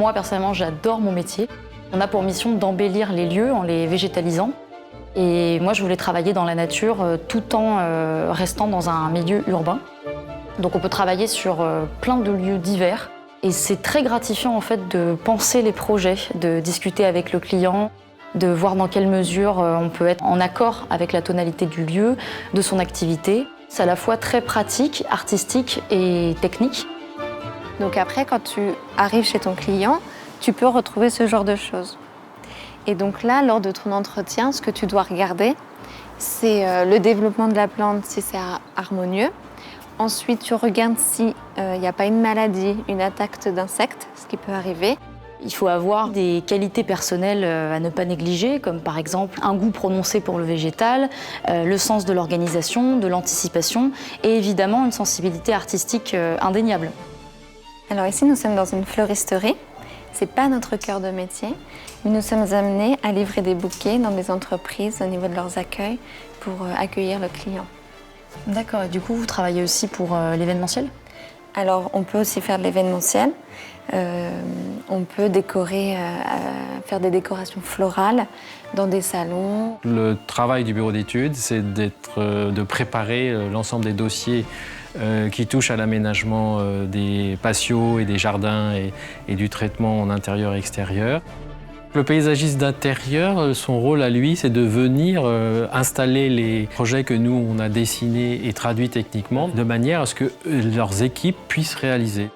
Moi, personnellement, j'adore mon métier. On a pour mission d'embellir les lieux en les végétalisant. Et moi, je voulais travailler dans la nature tout en restant dans un milieu urbain. Donc on peut travailler sur plein de lieux divers. Et c'est très gratifiant en fait de penser les projets, de discuter avec le client, de voir dans quelle mesure on peut être en accord avec la tonalité du lieu, de son activité. C'est à la fois très pratique, artistique et technique. Donc après, quand tu arrives chez ton client, tu peux retrouver ce genre de choses. Et donc là, lors de ton entretien, ce que tu dois regarder, c'est le développement de la plante, si c'est harmonieux. Ensuite, tu regardes s'il n'y a pas une maladie, une attaque d'insectes, ce qui peut arriver. Il faut avoir des qualités personnelles à ne pas négliger, comme par exemple un goût prononcé pour le végétal, le sens de l'organisation, de l'anticipation et évidemment une sensibilité artistique indéniable. Alors ici, nous sommes dans une fleuristerie. Ce n'est pas notre cœur de métier, mais nous sommes amenés à livrer des bouquets dans des entreprises au niveau de leurs accueils pour accueillir le client. D'accord, et du coup, vous travaillez aussi pour l'événementiel ? Alors, on peut aussi faire de l'événementiel. On peut décorer, faire des décorations florales dans des salons. Le travail du bureau d'études, c'est de préparer l'ensemble des dossiers qui touchent à l'aménagement des patios et des jardins et du traitement en intérieur et extérieur. Le paysagiste d'intérieur, son rôle à lui, c'est de venir installer les projets que nous, on a dessinés et traduits techniquement, de manière à ce que leurs équipes puissent réaliser.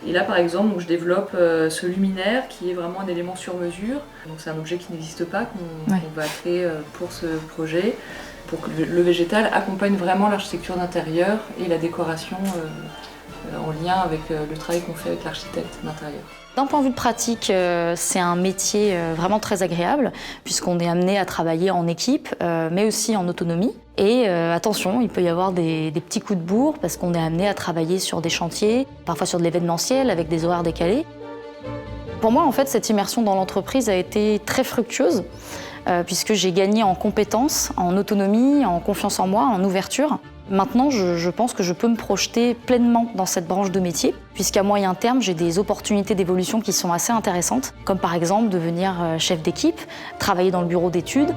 Et là, par exemple, je développe ce luminaire qui est vraiment un élément sur mesure. Donc c'est un objet qui n'existe pas, qu'on va créer pour ce projet, pour que le végétal accompagne vraiment l'architecture d'intérieur et la décoration en lien avec le travail qu'on fait avec l'architecte d'intérieur. D'un point de vue pratique, c'est un métier vraiment très agréable puisqu'on est amené à travailler en équipe, mais aussi en autonomie. Et attention, il peut y avoir des petits coups de bourre parce qu'on est amené à travailler sur des chantiers, parfois sur de l'événementiel avec des horaires décalés. Pour moi, en fait, cette immersion dans l'entreprise a été très fructueuse puisque j'ai gagné en compétences, en autonomie, en confiance en moi, en ouverture. Maintenant, je pense que je peux me projeter pleinement dans cette branche de métier, puisqu'à moyen terme, j'ai des opportunités d'évolution qui sont assez intéressantes, comme par exemple devenir chef d'équipe, travailler dans le bureau d'études.